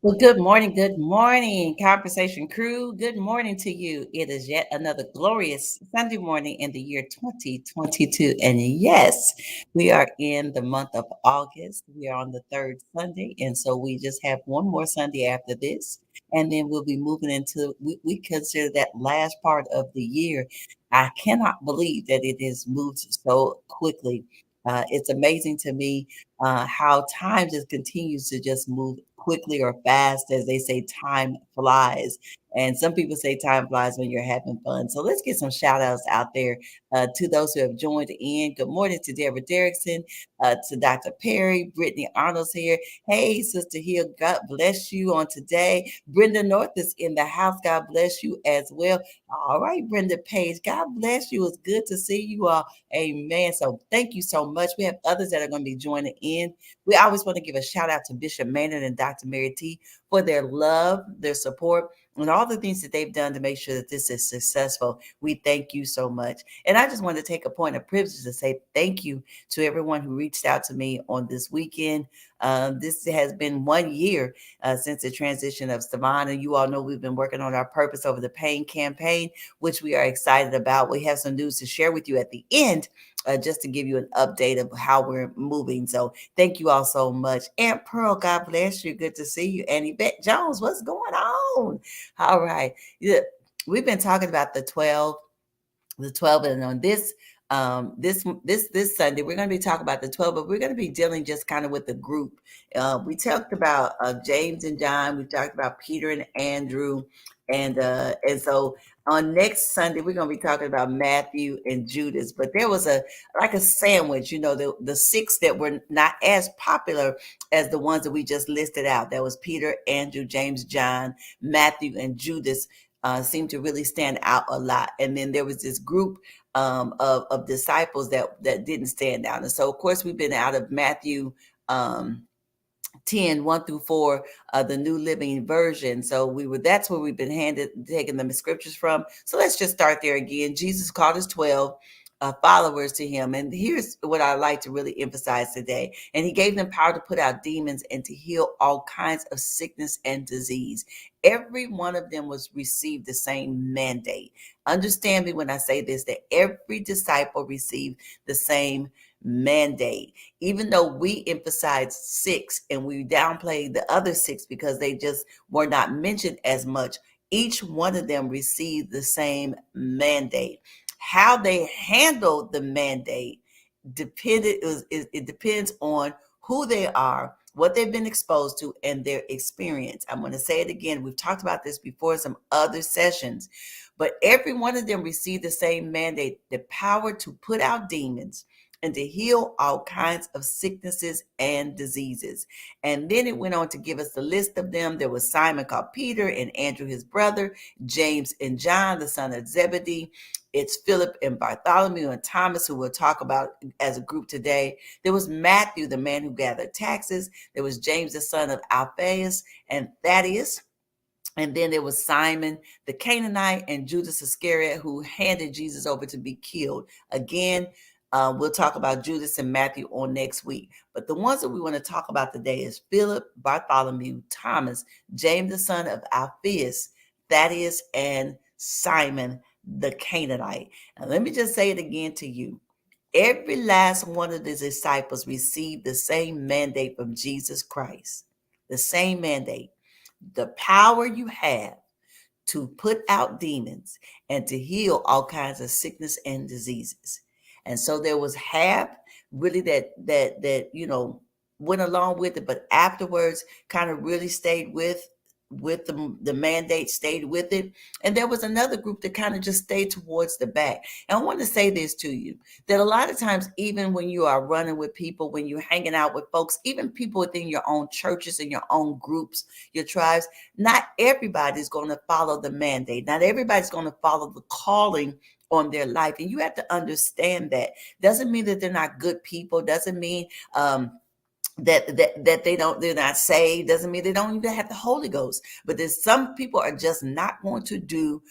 Well, good morning, Conversation Crew. Good morning to you. It is yet another glorious Sunday morning in the year 2022. And yes, we are in the month of August. We are on the third Sunday. And so we just have one more Sunday after this. And then we'll be moving into, we consider that last part of the year. I cannot believe that it has moved so quickly. It's amazing to me how time just continues to just move quickly or fast. As they say, time flies. And some people say time flies when you're having fun. So let's get some shout outs out there to those who have joined in. Good morning to Deborah Derrickson, to Dr. Perry. Brittany Arnold's here. Hey, Sister Hill, God bless you on today. Brenda North is in the house. God bless you as well. All right, Brenda Page, God bless you. It's good to see you all. Amen. So thank you so much. We have others that are going to be joining in. We always want to give a shout out to Bishop Maynard and Dr. Mary T for their love, their support, and all the things that they've done to make sure that this is successful. We thank you so much. And I just want to take a point of privilege to say thank you to everyone who reached out to me on this weekend. This has been 1 year since the transition of Savannah. You all know we've been working on our Purpose Over the Pain campaign, which we are excited about. We have some news to share with you at the end, just to give you an update of how we're moving. So thank you all so much. Aunt Pearl, God bless you. Good to see you. And Yvette Jones, what's going on? All right. Yeah, we've been talking about the 12, and on this Sunday we're going to be talking about the 12, but we're going to be dealing just kind of with the group. We talked about James and John. We talked about Peter and Andrew, and so on next Sunday we're going to be talking about Matthew and Judas. But there was a like a sandwich, the six that were not as popular as the ones that we just listed out. That was Peter, Andrew, James, John, Matthew, and Judas. Seemed to really stand out a lot. And then there was this group of disciples that didn't stand out. And so, of course, we've been out of Matthew 10, 1 through 4, the New Living Version. So that's where we've been taking the scriptures from. So let's just start there again. Jesus called his 12 followers to him. And here's what I like to really emphasize today. And he gave them power to put out demons and to heal all kinds of sickness and disease. Every one of them received the same mandate. Understand me when I say this, that every disciple received the same mandate. Even though we emphasize 6 and we downplay the other 6 because they just were not mentioned as much, each one of them received the same mandate. How they handled the mandate it depends on who they are, what they've been exposed to, and their experience. I'm going to say it again. We've talked about this before in some other sessions, but every one of them received the same mandate, the power to put out demons and to heal all kinds of sicknesses and diseases. And then it went on to give us the list of them. There was Simon called Peter, and Andrew his brother, James and John, the son of Zebedee. It's Philip and Bartholomew and Thomas, who we'll talk about as a group today. There was Matthew, the man who gathered taxes. There was James, the son of Alphaeus and Thaddeus. And then there was Simon the Canaanite and Judas Iscariot, who handed Jesus over to be killed. Again, we'll talk about Judas and Matthew on next week. But the ones that we want to talk about today is Philip, Bartholomew, Thomas, James the son of Alphaeus, Thaddeus, and Simon the Canaanite. And let me just say it again to you. Every last one of the disciples received the same mandate from Jesus Christ. The same mandate. The power you have to put out demons and to heal all kinds of sickness and diseases. And so there was half really that went along with it, but afterwards kind of really stayed with with the mandate, stayed with it. And there was another group that kind of just stayed towards the back. And I want to say this to you, that a lot of times, even when you are running with people, when you're hanging out with folks, even people within your own churches and your own groups, your tribes, not everybody's going to follow the mandate. Not everybody's going to follow the calling on their life. And you have to understand that. Doesn't mean that they're not good people. Doesn't mean that they're not saved. Doesn't mean they don't even have the Holy Ghost. But there's some people are just not going to do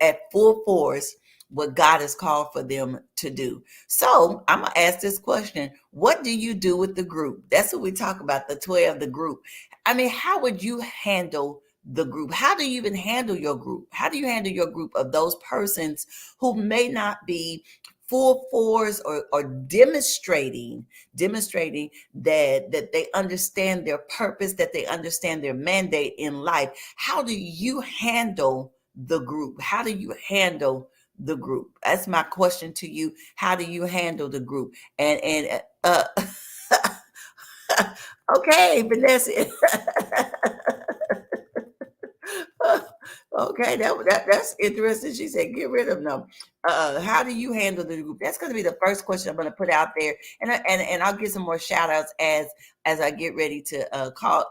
at full force what God has called for them to do. So I'm gonna ask this question: what do you do with the group? That's what we talk about, the 12, the group. I mean, how would you handle the group? How do you even handle your group? How do you handle your group of those persons who may not be full force, or demonstrating that they understand their purpose, that they understand their mandate in life? How do you handle the group? How do you handle the group? That's my question to you. How do you handle the group? And okay, Vanessa. Okay, that's interesting. She said, "Get rid of them." How do you handle the group? That's going to be the first question I'm going to put out there, and I'll get some more shout outs as I get ready to call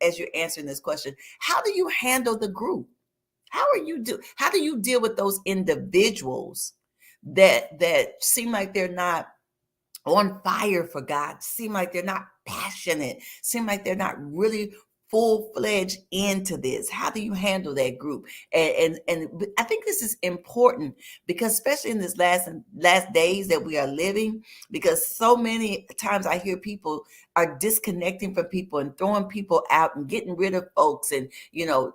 as you're answering this question. How do you handle the group? How do you deal with those individuals that seem like they're not on fire for God, seem like they're not passionate, seem like they're not really full-fledged into this? How do you handle that group? And I think this is important, because especially in this last days that we are living, because so many times I hear people are disconnecting from people and throwing people out and getting rid of folks, and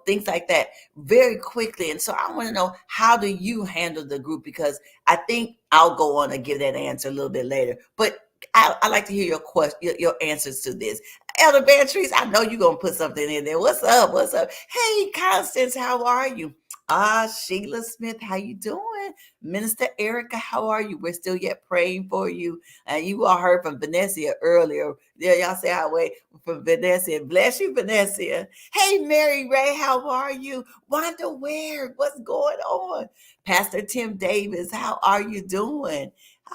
things like that very quickly. And so I want to know, how do you handle the group? Because I think I'll go on and give that answer a little bit later. But I like to hear your question, your answers to this. Elder Beatrice, I know you're gonna put something in there. What's up? What's up? Hey, Constance, how are you? Sheila Smith, how you doing? Minister Erica, how are you? We're still yet praying for you. And you all heard from Vanessa earlier. Yeah, y'all say hi, wait, from Vanessa. Bless you, Vanessa. Hey, Mary Ray, how are you? Wanda Ware, what's going on? Pastor Tim Davis, how are you doing?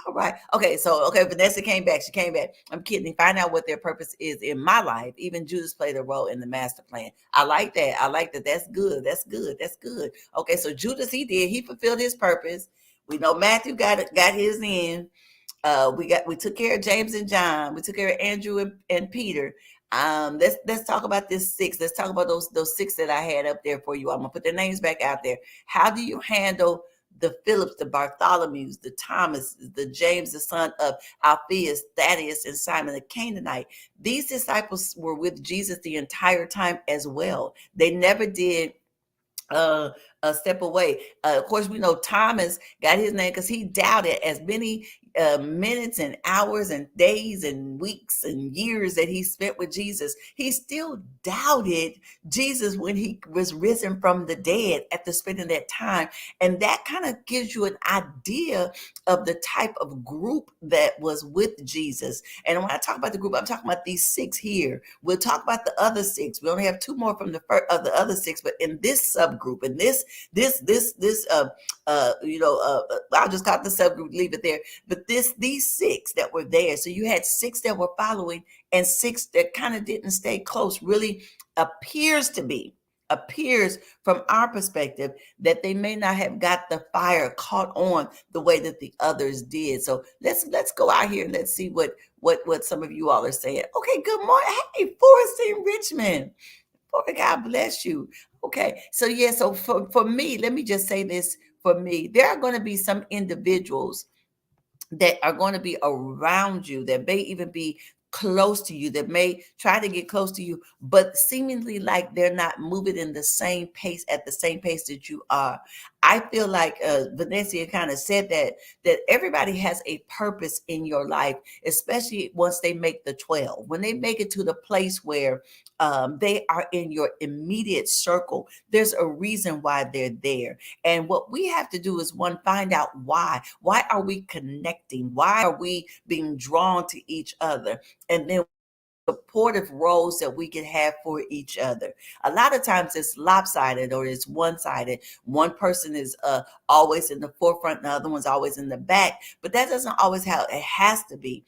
All right. Okay. So, okay. Vanessa came back. She came back. I'm kidding. Find out what their purpose is in my life. Even Judas played a role in the master plan. I like that. I like that. That's good. That's good. That's good. Okay. So Judas, he fulfilled his purpose. We know Matthew got his in. We took care of James and John. We took care of Andrew and Peter. Let's talk about this six. Let's talk about those six that I had up there for you. I'm gonna put their names back out there. How do you handle the Phillips, the Bartholomews, the Thomas, the James, the son of Alphaeus, Thaddeus, and Simon the Canaanite? These disciples were with Jesus the entire time as well. They never did uh, step away. Of course, we know Thomas got his name because he doubted as many minutes and hours and days and weeks and years that he spent with Jesus. He still doubted Jesus when he was risen from the dead after spending that time. And that kind of gives you an idea of the type of group that was with Jesus. And when I talk about the group, I'm talking about these six here. We'll talk about the other six. We only have two more from the first of the other six, but in this subgroup, in this I'll just call it the subgroup, leave it there. But these six that were there, so you had six that were following and six that kind of didn't stay close. Really appears from our perspective that they may not have got the fire caught on the way that the others did. So let's go out here and let's see what some of you all are saying. Okay, good morning. Hey, Forrest in Richmond. Oh, God bless you. Okay. So yeah, so for me, let me just say this. For me, there are going to be some individuals that are going to be around you, that may even be close to you, that may try to get close to you, but seemingly like they're not moving in the same pace, at the same pace that you are. I feel like Vanessa kind of said that everybody has a purpose in your life, especially once they make the 12. When they make it to the place where they are in your immediate circle, there's a reason why they're there. And what we have to do is, one, find out why. Why are we connecting? Why are we being drawn to each other? And then supportive roles that we can have for each other. A lot of times it's lopsided or it's one-sided. One person is always in the forefront and the other one's always in the back, but that doesn't always how it has to be.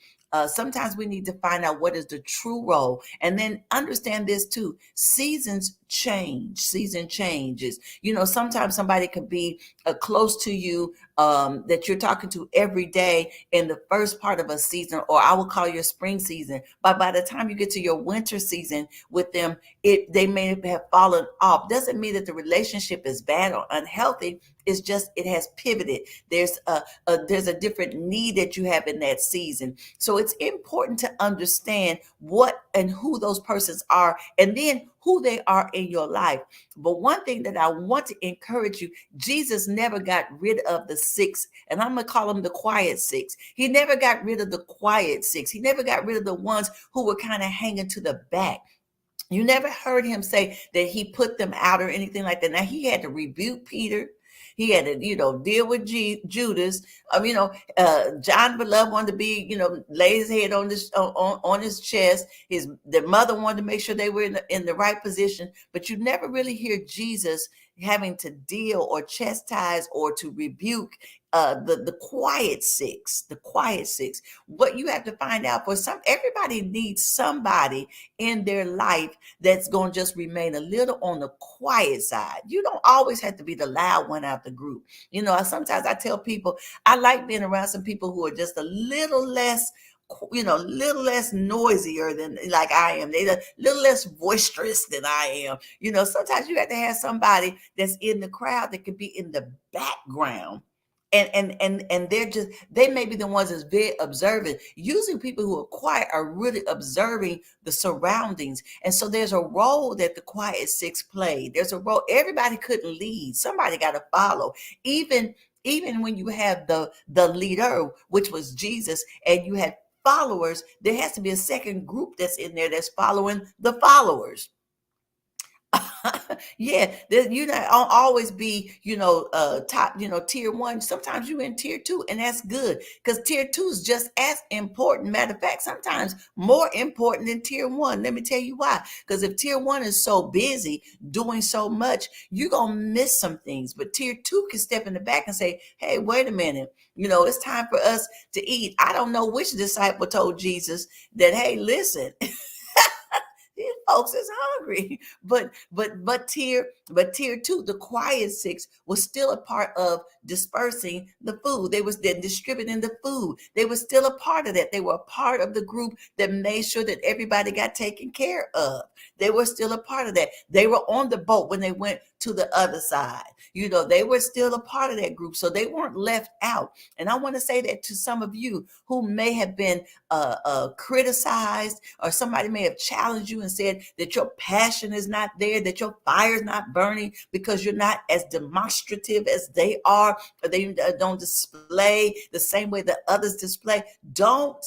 Sometimes we need to find out what is the true role, and then understand this too. Seasons change. Season changes. Sometimes somebody could be close to you, that you're talking to every day in the first part of a season, or I would call your spring season. But by the time you get to your winter season with them, they may have fallen off. Doesn't mean that the relationship is bad or unhealthy. It's just it has pivoted. There's a different need that you have in that season. So it's important to understand what and who those persons are, and then who they are in your life. But one thing that I want to encourage you, Jesus never got rid of the six, and I'm going to call them the quiet six. He never got rid of the quiet six. He never got rid of the ones who were kind of hanging to the back. You never heard him say that he put them out or anything like that. Now, he had to rebuke Peter. He had to, deal with Judas. John beloved wanted to be, lay his head on this on his chest. The mother wanted to make sure they were in the right position. But you never really hear Jesus having to deal or chastise or to rebuke the quiet six. The quiet six. What you have to find out, everybody needs somebody in their life that's going to just remain a little on the quiet side. You don't always have to be the loud one out the group. Sometimes I tell people I like being around some people who are just a little less, little less noisier than like I am. They're a little less boisterous than I am. Sometimes you have to have somebody that's in the crowd that could be in the background. And they may be the ones that's very observant. Usually people who are quiet are really observing the surroundings. And so there's a role that the quiet six played. There's a role. Everybody couldn't lead. Somebody got to follow. Even when you have the leader, which was Jesus, and you had followers, there has to be a second group that's in there that's following the followers. Yeah, you not always be, top, tier one. Sometimes you in tier two, and that's good because tier two is just as important. Matter of fact, sometimes more important than tier one. Let me tell you why. Because if tier one is so busy doing so much, you're gonna miss some things. But tier two can step in the back and say, "Hey, wait a minute. It's time for us to eat." I don't know which disciple told Jesus that, "Hey, listen." These folks is hungry. But tier two, the quiet six, was still a part of dispersing the food. They was then distributing the food. They were still a part of that. They were a part of the group that made sure that everybody got taken care of. They were still a part of that. They were on the boat when they went to the other side. They were still a part of that group. So they weren't left out. And I want to say that to some of you who may have been criticized, or somebody may have challenged you and said that your passion is not there, that your fire is not burning because you're not as demonstrative as they are, or they don't display the same way that others display. Don't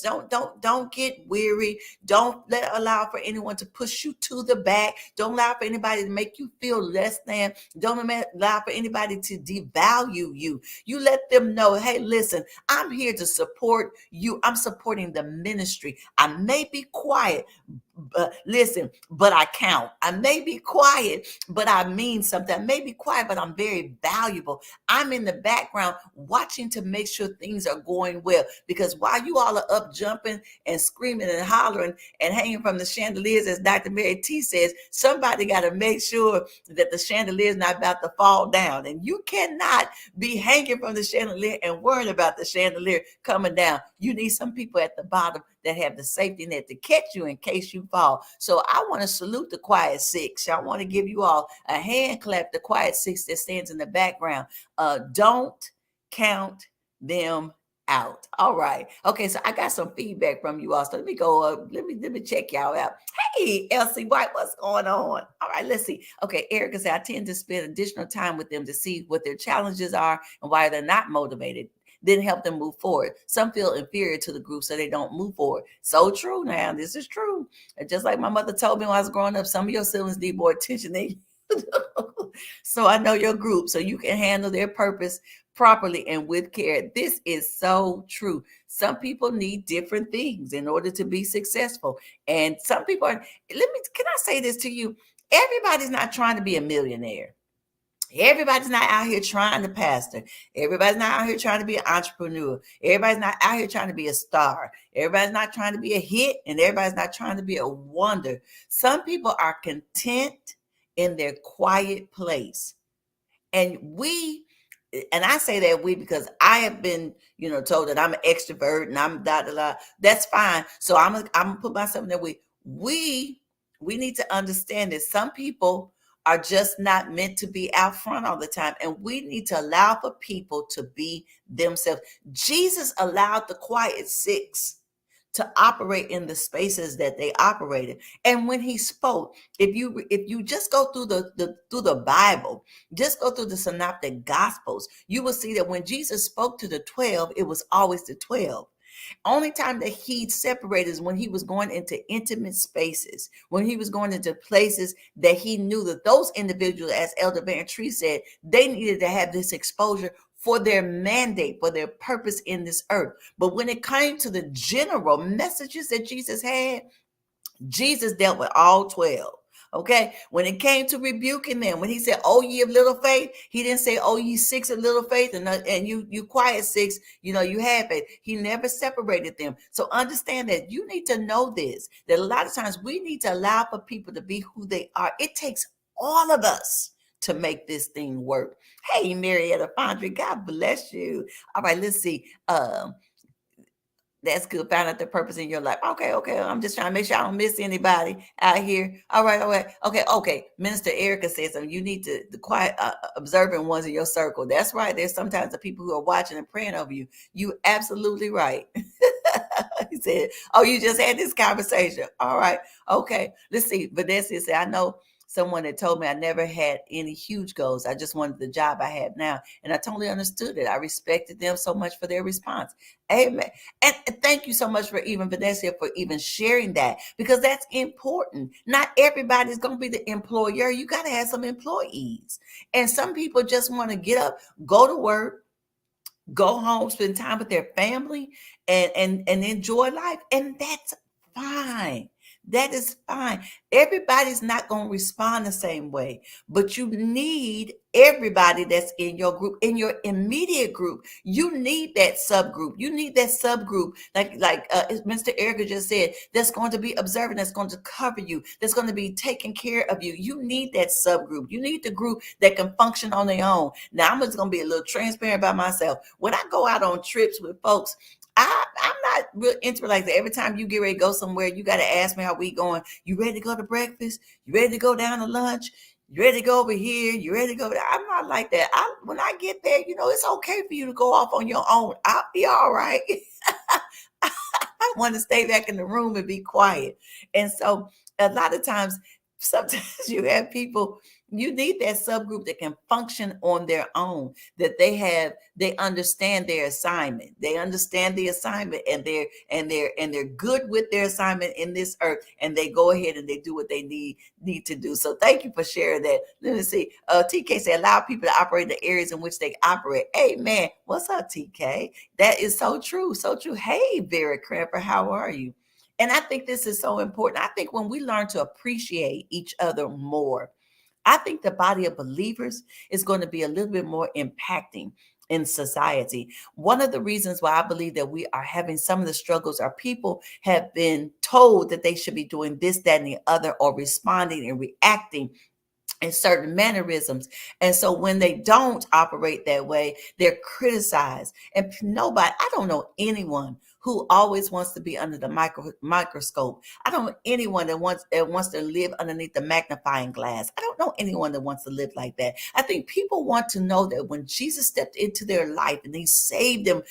get weary. Don't allow for anyone to push you to the back. Don't allow for anybody to make you feel less than. Don't allow for anybody to devalue you. You let them know, hey, listen, I'm here to support you. I'm supporting the ministry. I may be quiet, but listen, but I count. I may be quiet, but I mean something. I may be quiet, but I'm very valuable. I'm in the background watching to make sure things are going well. Because while you all are up jumping and screaming and hollering and hanging from the chandeliers, as Dr. Mary T says, somebody got to make sure that the chandelier is not about to fall down. And you cannot be hanging from the chandelier and worrying about the chandelier coming down. You need some people at the bottom that have the safety net to catch you in case you fall. So I want to salute the quiet six. I want to give you all a hand clap, the quiet six that stands in the background. Don't count them out. All right. Okay, so I got some feedback from you all. So let me go up. Let me check y'all out. Hey, Elsie White, what's going on? All right, let's see. Okay, Erica said, I tend to spend additional time with them to see what their challenges are and why they're not motivated. Then help them move forward. Some feel inferior to the group, so they don't move forward. So true now. This is true. And just like my mother told me when I was growing up, some of your siblings need more attention than you do. So I know your group, so you can handle their purpose properly and with care. This is so true. Some people need different things in order to be successful. And some people are, can I say this to you? Everybody's not trying to be a millionaire. Everybody's not out here trying to pastor. Everybody's not out here trying to be an entrepreneur. Everybody's not out here trying to be a star. Everybody's not trying to be a hit, and everybody's not trying to be a wonder. Some people are content in their quiet place. And I say that we because I have been, told that I'm an extrovert and I'm da da da. That's fine. So I'm gonna put myself in that way. We need to understand that some people are just not meant to be out front all the time, and we need to allow for people to be themselves. Jesus allowed the quiet six to operate in the spaces that they operated. And when he spoke, if you just go through the Bible, just go through the synoptic gospels, you will see that when Jesus spoke to the 12, it was always the 12. Only time that he separated is when he was going into intimate spaces, when he was going into places that he knew that those individuals, as Elder Van Tree said, they needed to have this exposure for their mandate, for their purpose in this earth. But when it came to the general messages that Jesus had, Jesus dealt with all 12. Okay. When it came to rebuking them, when he said, "Oh, ye of little faith," he didn't say, "Oh, ye six of little faith," and you quiet six, you have faith. He never separated them. So understand that you need to know this, that a lot of times we need to allow for people to be who they are. It takes all of us to make this thing work. Hey, Marietta Fondry, God bless you. All right, let's see. That's good. Find out the purpose in your life. Okay, okay. I'm just trying to make sure I don't miss anybody out here. All right, all right. Okay, okay. Minister Erica says something. You need to the quiet, observant ones in your circle. That's right. There's sometimes the people who are watching and praying over you. You absolutely right. He said, "Oh, you just had this conversation." All right, okay. Let's see. Vanessa said, "I know someone that told me I never had any huge goals. I just wanted the job I have now, and I totally understood it. I respected them so much for their response." Amen. And thank you so much for even Vanessa for even sharing that, because that's important. Not everybody's going to be the employer. You got to have some employees. And some people just want to get up, go to work, go home, spend time with their family, and enjoy life. And that's fine. That is fine. Everybody's not going to respond the same way, but you need everybody that's in your group, in your immediate group. You need that subgroup. You need that subgroup, like Mr. Erica just said, that's going to be observant, that's going to cover you, that's going to be taking care of you. You need that subgroup. You need the group that can function on their own. Now, I'm just going to be a little transparent by myself. When I go out on trips with folks, I'm not real into like that. Every time you get ready to go somewhere, you got to ask me how we going. You ready to go to breakfast? You ready to go down to lunch? You ready to go over here? You ready to go there? I'm not like that. When I get there, it's okay for you to go off on your own. I'll be all right. I want to stay back in the room and be quiet. And so a lot of times, sometimes you have people, you need that subgroup that can function on their own, that they understand their assignment. They understand the assignment, and they're good with their assignment in this earth, and they go ahead and they do what they need to do. So thank you for sharing that. Let me see. TK said, allow people to operate in the areas in which they operate. Amen. What's up, TK? That is so true. So true. Hey, Vera Cramper, how are you? And I think this is so important. I think when we learn to appreciate each other more, I think the body of believers is going to be a little bit more impacting in society. One of the reasons why I believe that we are having some of the struggles are people have been told that they should be doing this, that, and the other, or responding and reacting and certain mannerisms. And so when they don't operate that way, they're criticized. And I don't know anyone who always wants to be under the microscope. I don't know anyone that wants to live underneath the magnifying glass. I don't know anyone that wants to live like that. I think people want to know that when Jesus stepped into their life and he saved them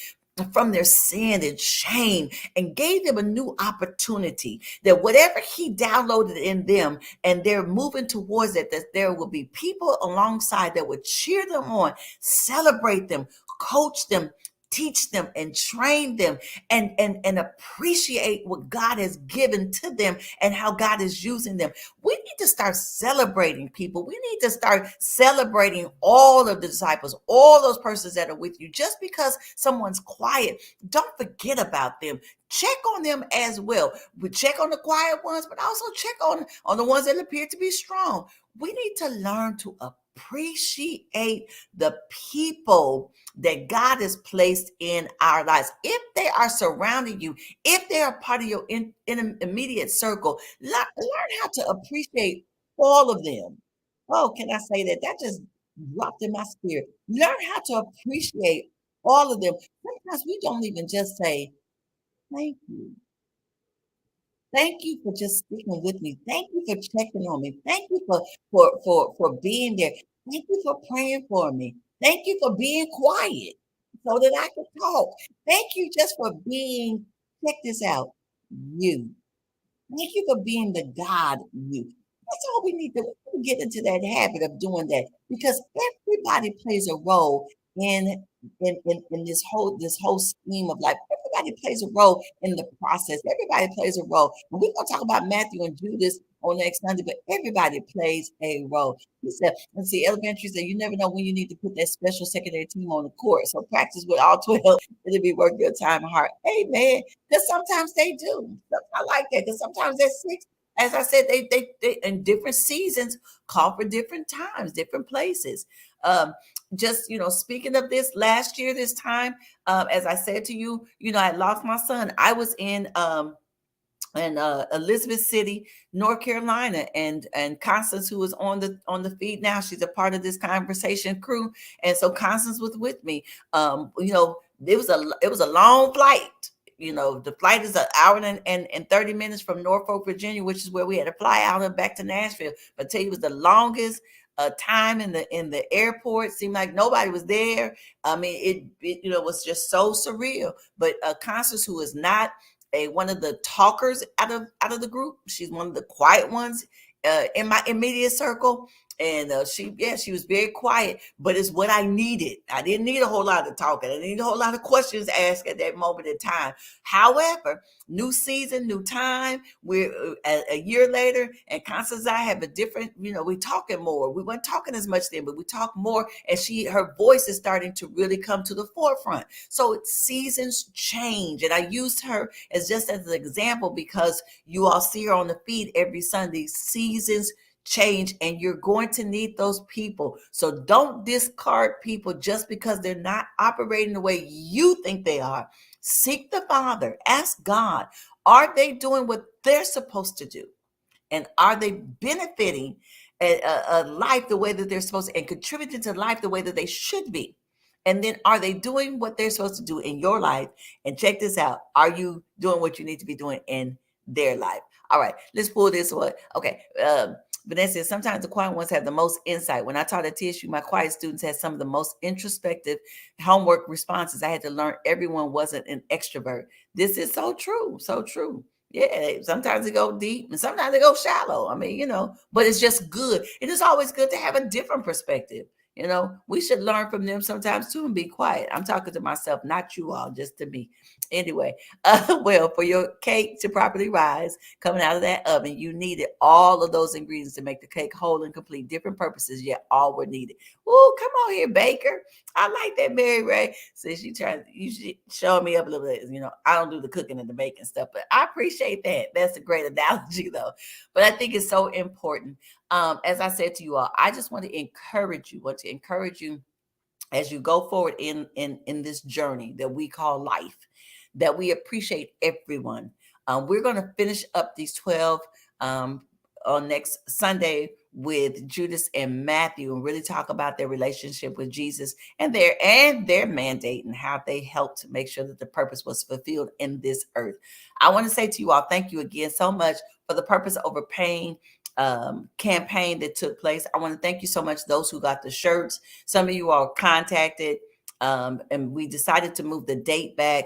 from their sin and shame and gave them a new opportunity, that whatever he downloaded in them and they're moving towards it, that there will be people alongside that would cheer them on, celebrate them, coach them, teach them and train them and appreciate what God has given to them and how God is using them. We need to start celebrating people. We need to start celebrating all of the disciples, all those persons that are with you. Just because someone's quiet, don't forget about them. Check on them as well. We check on the quiet ones, but also check on the ones that appear to be strong. We need to learn to appreciate the people that God has placed in our lives. If they are surrounding you, if they are part of your in immediate circle, learn how to appreciate all of them. Oh, can I say that? That just dropped in my spirit. Learn how to appreciate all of them. Sometimes we don't even just say, thank you. Thank you for just sticking with me. Thank you for checking on me. Thank you for being there. Thank you for praying for me. Thank you for being quiet so that I can talk. Thank you just for being, check this out, you. Thank you for being the God you. That's all we need to get into that habit of doing that because everybody plays a role in in this whole scheme of life. Everybody plays a role in the process. Everybody plays a role. And we're gonna talk about Matthew and Judas on next Sunday, but everybody plays a role. He said, and see, elementary said you never know when you need to put that special secondary team on the court. So practice with all 12. It'll be worth your time and heart. Amen. Because sometimes they do. I like that because sometimes they're six. As I said, they in different seasons call for different times, different places. Um, just speaking of this last year, this time, as I said to you, I lost my son. I was in Elizabeth City, North Carolina, and Constance, who is on the feed now, she's a part of this conversation crew, and so Constance was with me. It was a long flight. The flight is an hour and 30 minutes from Norfolk, Virginia, which is where we had to fly out and back to Nashville. But I tell you, it was the longest time in the airport. Seemed like nobody was there. I mean, it was just so surreal. But Constance, who is not one of the talkers out of the group. She's one of the quiet ones in my immediate circle. And she was very quiet, but it's what I needed. I didn't need a whole lot of talking. I didn't need a whole lot of questions asked at that moment in time. However, new season, new time. We're a year later, and Constance and I have a different. We talking more. We weren't talking as much then, but we talk more, and her voice is starting to really come to the forefront. So seasons change, and I used her just as an example because you all see her on the feed every Sunday. Seasons change, and you're going to need those people. So don't discard people just because they're not operating the way you think they are. Seek the Father, ask God, are they doing what they're supposed to do? And are they benefiting a life the way that they're supposed to and contributing to life the way that they should be? And then are they doing what they're supposed to do in your life? And check this out. Are you doing what you need to be doing in their life? All right, let's pull this one. Okay. Vanessa says, sometimes the quiet ones have the most insight. When I taught at TSU, my quiet students had some of the most introspective homework responses. I had to learn everyone wasn't an extrovert. This is so true. So true. Yeah, sometimes they go deep and sometimes they go shallow. I mean, but it's just good. It is always good to have a different perspective. We should learn from them sometimes too and be quiet. I'm talking to myself, not you all, just to me. Anyway, well, for your cake to properly rise, coming out of that oven, you needed all of those ingredients to make the cake whole and complete. Different purposes, yet all were needed. Oh, come on here, baker. I like that, Mary Ray. Since you showing me up a little bit. I don't do the cooking and the baking stuff, but I appreciate that. That's a great analogy, though. But I think it's so important. As I said to you all, I just want to encourage you as you go forward in this journey that we call life, that we appreciate everyone. We're going to finish up these 12 on next Sunday with Judas and Matthew and really talk about their relationship with Jesus and their mandate and how they helped make sure that the purpose was fulfilled in this earth. I want to say to you all, thank you again so much for the Purpose Over Pain campaign that took place. I want to thank you so much, those who got the shirts. Some of you all contacted, and we decided to move the date back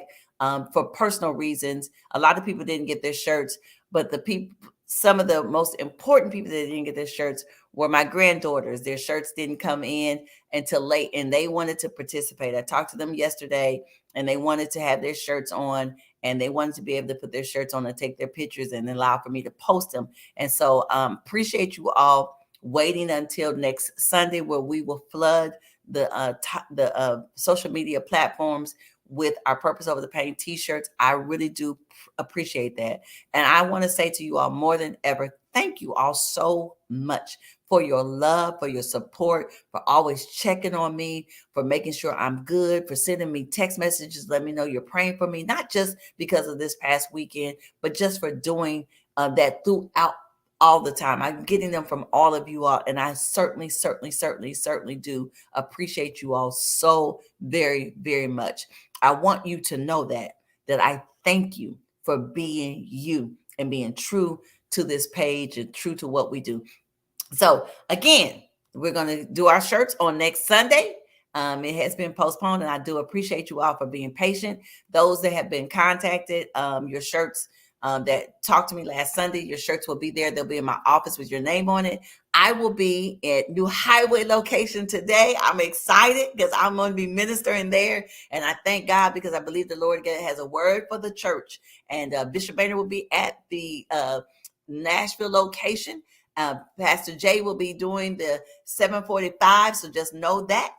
for personal reasons. A lot of people didn't get their shirts, but the people, some of the most important people that didn't get their shirts were my granddaughters. Their shirts didn't come in until late, and they wanted to participate. I talked to them yesterday, and they wanted to have their shirts on, and they wanted to be able to put their shirts on and take their pictures and allow for me to post them. And so appreciate you all waiting until next Sunday, where we will flood the social media platforms with our Purpose Over the Pain t-shirts. I really do appreciate that. And I want to say to you all, more than ever, thank you all so much for your love, for your support, for always checking on me, for making sure I'm good, for sending me text messages, let me know you're praying for me, not just because of this past weekend, but just for doing that throughout all the time. I'm getting them from all of you all, and I certainly do appreciate you all so very, very much. I want you to know that I thank you for being you and being true to this page and true to what we do. So again, we're going to do our shirts on next Sunday. It has been postponed, and I do appreciate you all for being patient. Those that have been contacted, your shirts that talked to me last Sunday, your shirts will be there. They'll be in my office with your name on it. I will be at New Highway location today. I'm excited because I'm going to be ministering there. And I thank God because I believe the Lord has a word for the church. And Bishop Maynard will be at the Nashville location. Pastor Jay will be doing the 7:45, so just know that.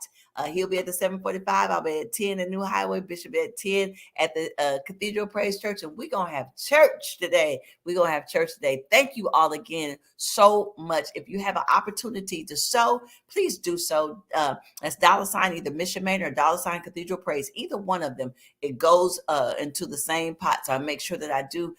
He'll be at the 7:45. I'll be at 10 at New Highway. Bishop at 10 at the Cathedral Praise Church. And we're going to have church today. We're going to have church today. Thank you all again so much. If you have an opportunity to sow, please do so. That's $ either Misha Maynard or $ Cathedral Praise. Either one of them, it goes into the same pot. So I make sure that I do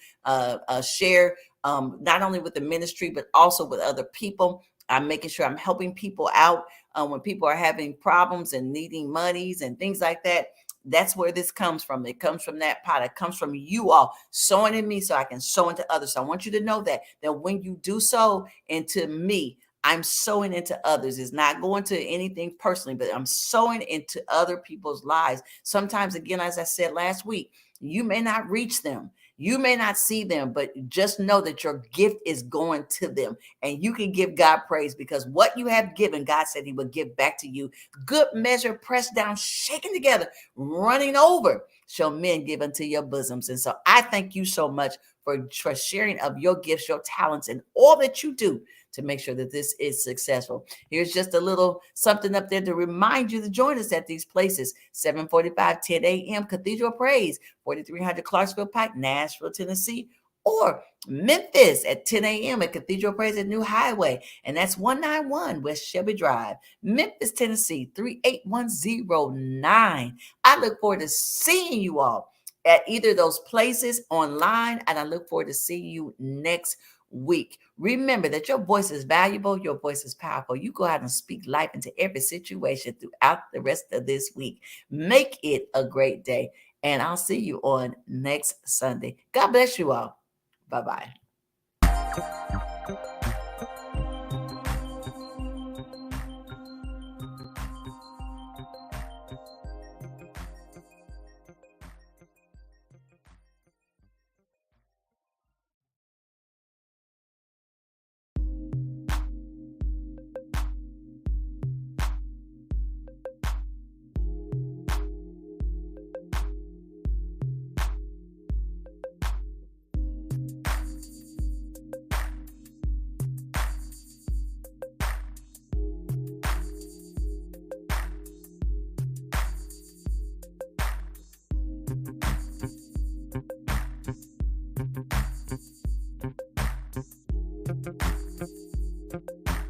share not only with the ministry, but also with other people. I'm making sure I'm helping people out when people are having problems and needing monies and things like that. That's where this comes from. It comes from that pot. It comes from you all sowing in me so I can sow into others. So I want you to know that when you do sow into me, I'm sowing into others. It's not going to anything personally, but I'm sowing into other people's lives. Sometimes, again, as I said last week, you may not reach them. You may not see them, but just know that your gift is going to them, and you can give God praise because what you have given, God said he would give back to you. Good measure, pressed down, shaken together, running over, shall men give unto your bosoms. And so I thank you so much for sharing of your gifts, your talents, and all that you do to make sure that this is successful. Here's just a little something up there to remind you to join us at these places: 7:45, 10 a.m. Cathedral Praise, 4300 Clarksville Pike, Nashville, Tennessee, or Memphis at 10 a.m. at Cathedral Praise at New Highway. And that's 191 West Shelby Drive, Memphis, Tennessee, 38109. I look forward to seeing you all at either of those places online, and I look forward to seeing you next week. Remember that your voice is valuable, your voice is powerful. You go out and speak life into every situation throughout the rest of this week. Make it a great day, and I'll see you on next Sunday. God bless you all. Bye-bye.